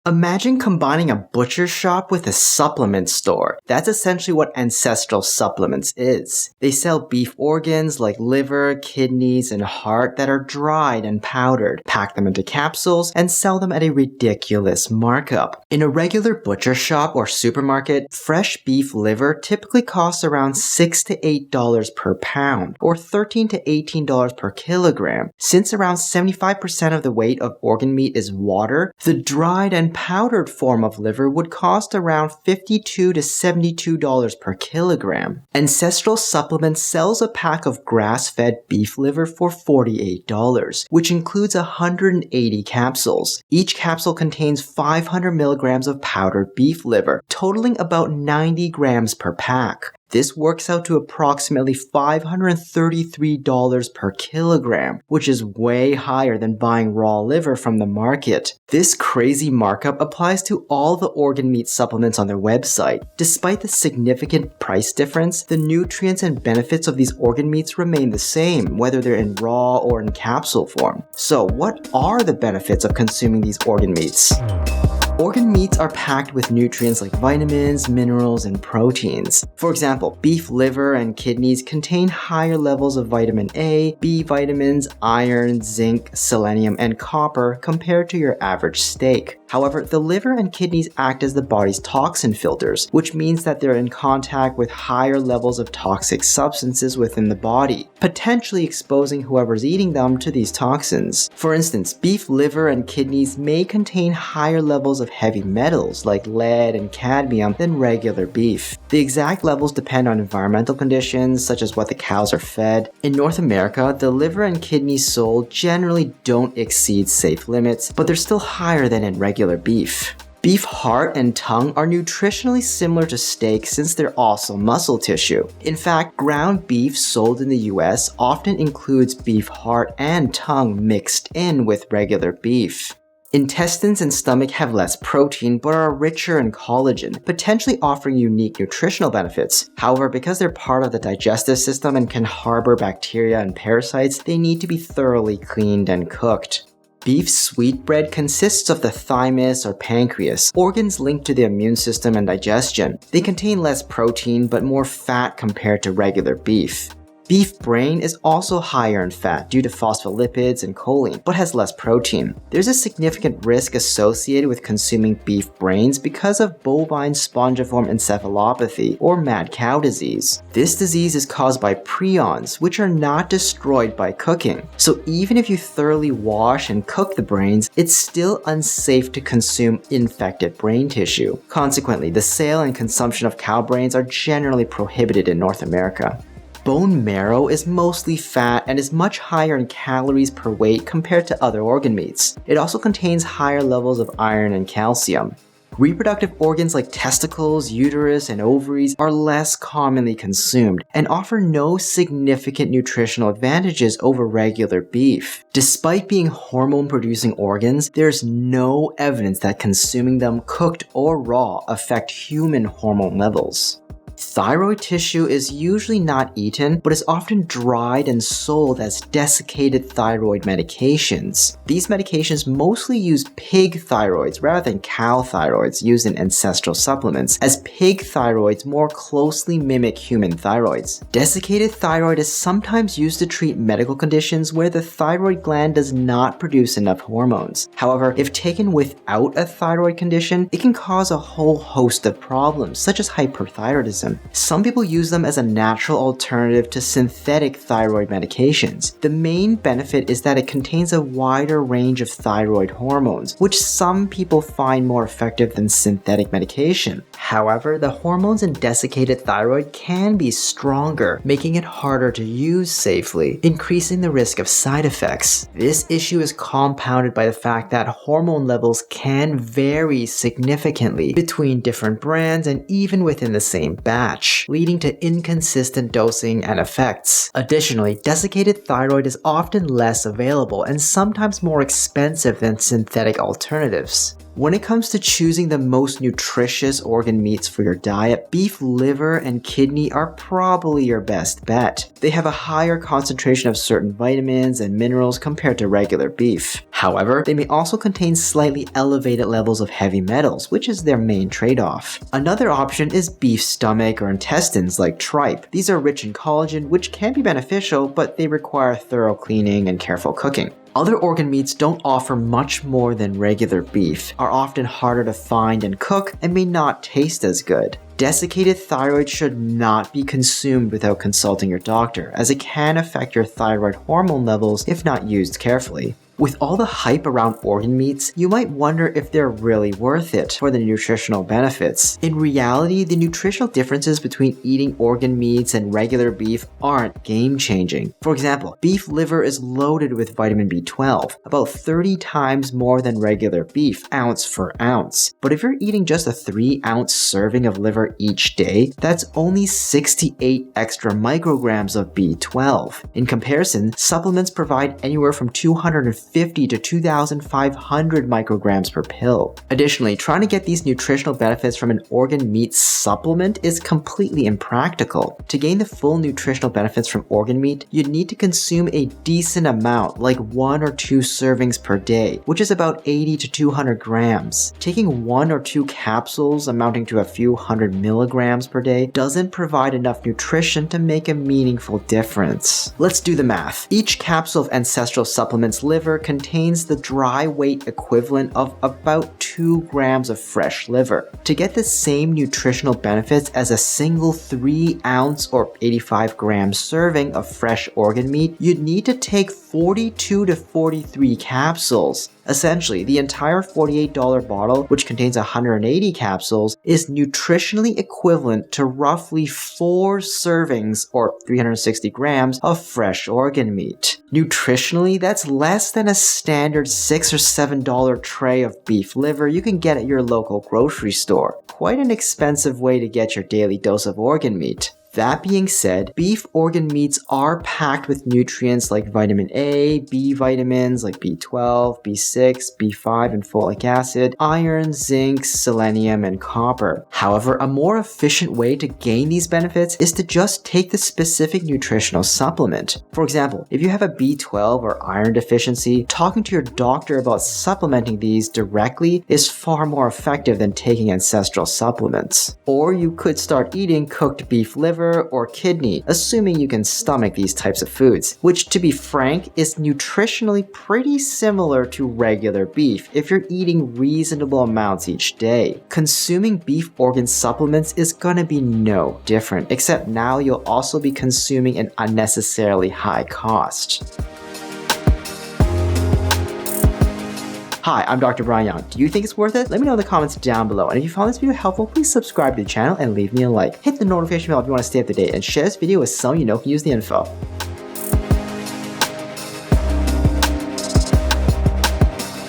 Imagine combining a butcher shop with a supplement store. That's essentially what Ancestral Supplements is. They sell beef organs like liver, kidneys, and heart that are dried and powdered, pack them into capsules, and sell them at a ridiculous markup. In a regular butcher shop or supermarket, fresh beef liver typically costs around $6 to $8 per pound, or $13 to $18 per kilogram. Since around 75% of the weight of organ meat is water, the dried and powdered form of liver would cost around $52 to $72 per kilogram. Ancestral Supplements sells a pack of grass-fed beef liver for $48, which includes 180 capsules. Each capsule contains 500 milligrams of powdered beef liver, totaling about 90 grams per pack. This works out to approximately $533 per kilogram, which is way higher than buying raw liver from the market. This crazy markup applies to all the organ meat supplements on their website. Despite the significant price difference, the nutrients and benefits of these organ meats remain the same, whether they're in raw or in capsule form. So, what are the benefits of consuming these organ meats? Organ meats are packed with nutrients like vitamins, minerals, and proteins. For example, beef liver and kidneys contain higher levels of vitamin A, B vitamins, iron, zinc, selenium, and copper compared to your average steak. However, the liver and kidneys act as the body's toxin filters, which means that they're in contact with higher levels of toxic substances within the body, potentially exposing whoever's eating them to these toxins. For instance, beef liver and kidneys may contain higher levels of heavy metals like lead and cadmium than regular beef. The exact levels depend on environmental conditions, such as what the cows are fed. In North America, the liver and kidneys sold generally don't exceed safe limits, but they're still higher than in regular beef. Beef heart and tongue are nutritionally similar to steak since they're also muscle tissue. In fact, ground beef sold in the US often includes beef heart and tongue mixed in with regular beef. Intestines and stomach have less protein but are richer in collagen, potentially offering unique nutritional benefits. However, because they're part of the digestive system and can harbor bacteria and parasites, they need to be thoroughly cleaned and cooked. Beef sweetbread consists of the thymus or pancreas, organs linked to the immune system and digestion. They contain less protein but more fat compared to regular beef. Beef brain is also higher in fat due to phospholipids and choline, but has less protein. There's a significant risk associated with consuming beef brains because of bovine spongiform encephalopathy, or mad cow disease. This disease is caused by prions, which are not destroyed by cooking. So even if you thoroughly wash and cook the brains, it's still unsafe to consume infected brain tissue. Consequently, the sale and consumption of cow brains are generally prohibited in North America. Bone marrow is mostly fat and is much higher in calories per weight compared to other organ meats. It also contains higher levels of iron and calcium. Reproductive organs like testicles, uterus, and ovaries are less commonly consumed and offer no significant nutritional advantages over regular beef. Despite being hormone-producing organs, there's no evidence that consuming them cooked or raw affect human hormone levels. Thyroid tissue is usually not eaten, but is often dried and sold as desiccated thyroid medications. These medications mostly use pig thyroids rather than cow thyroids used in ancestral supplements, as pig thyroids more closely mimic human thyroids. Desiccated thyroid is sometimes used to treat medical conditions where the thyroid gland does not produce enough hormones. However, if taken without a thyroid condition, it can cause a whole host of problems, such as hyperthyroidism. Some people use them as a natural alternative to synthetic thyroid medications. The main benefit is that it contains a wider range of thyroid hormones, which some people find more effective than synthetic medication. However, the hormones in desiccated thyroid can be stronger, making it harder to use safely, increasing the risk of side effects. This issue is compounded by the fact that hormone levels can vary significantly between different brands and even within the same batch, leading to inconsistent dosing and effects. Additionally, desiccated thyroid is often less available and sometimes more expensive than synthetic alternatives. When it comes to choosing the most nutritious organ meats for your diet, beef liver and kidney are probably your best bet. They have a higher concentration of certain vitamins and minerals compared to regular beef. However, they may also contain slightly elevated levels of heavy metals, which is their main trade-off. Another option is beef stomach or intestines like tripe. These are rich in collagen, which can be beneficial, but they require thorough cleaning and careful cooking. Other organ meats don't offer much more than regular beef, are often harder to find and cook, and may not taste as good. Desiccated thyroid should not be consumed without consulting your doctor, as it can affect your thyroid hormone levels if not used carefully. With all the hype around organ meats, you might wonder if they're really worth it for the nutritional benefits. In reality, the nutritional differences between eating organ meats and regular beef aren't game-changing. For example, beef liver is loaded with vitamin B12, about 30 times more than regular beef, ounce for ounce. But if you're eating just a 3-ounce serving of liver each day, that's only 68 extra micrograms of B12. In comparison, supplements provide anywhere from 250 to 2,500 micrograms per pill. Additionally, trying to get these nutritional benefits from an organ meat supplement is completely impractical. To gain the full nutritional benefits from organ meat, you'd need to consume a decent amount, like 1 or 2 servings per day, which is about 80 to 200 grams. Taking 1 or 2 capsules amounting to a few hundred milligrams per day doesn't provide enough nutrition to make a meaningful difference. Let's do the math. Each capsule of Ancestral Supplements liver contains the dry weight equivalent of about 2 grams of fresh liver. To get the same nutritional benefits as a single 3-ounce or 85 gram serving of fresh organ meat, you'd need to take 42 to 43 capsules. Essentially, the entire $48 bottle, which contains 180 capsules, is nutritionally equivalent to roughly 4 servings or 360 grams of fresh organ meat. Nutritionally, that's less than a standard $6 or $7 tray of beef liver you can get at your local grocery store. Quite an expensive way to get your daily dose of organ meat. That being said, beef organ meats are packed with nutrients like vitamin A, B vitamins like B12, B6, B5, and folic acid, iron, zinc, selenium, and copper. However, a more efficient way to gain these benefits is to just take the specific nutritional supplement. For example, if you have a B12 or iron deficiency, talking to your doctor about supplementing these directly is far more effective than taking ancestral supplements. Or you could start eating cooked beef liver or kidney, assuming you can stomach these types of foods, which, to be frank, is nutritionally pretty similar to regular beef if you're eating reasonable amounts each day. Consuming beef organ supplements is gonna be no different, except now you'll also be consuming an unnecessarily high cost. Hi, I'm Dr. Brian Young. Do you think it's worth it? Let me know in the comments down below. And if you found this video helpful, please subscribe to the channel and leave me a like. Hit the notification bell if you want to stay up to date, and share this video with someone you know can use the info.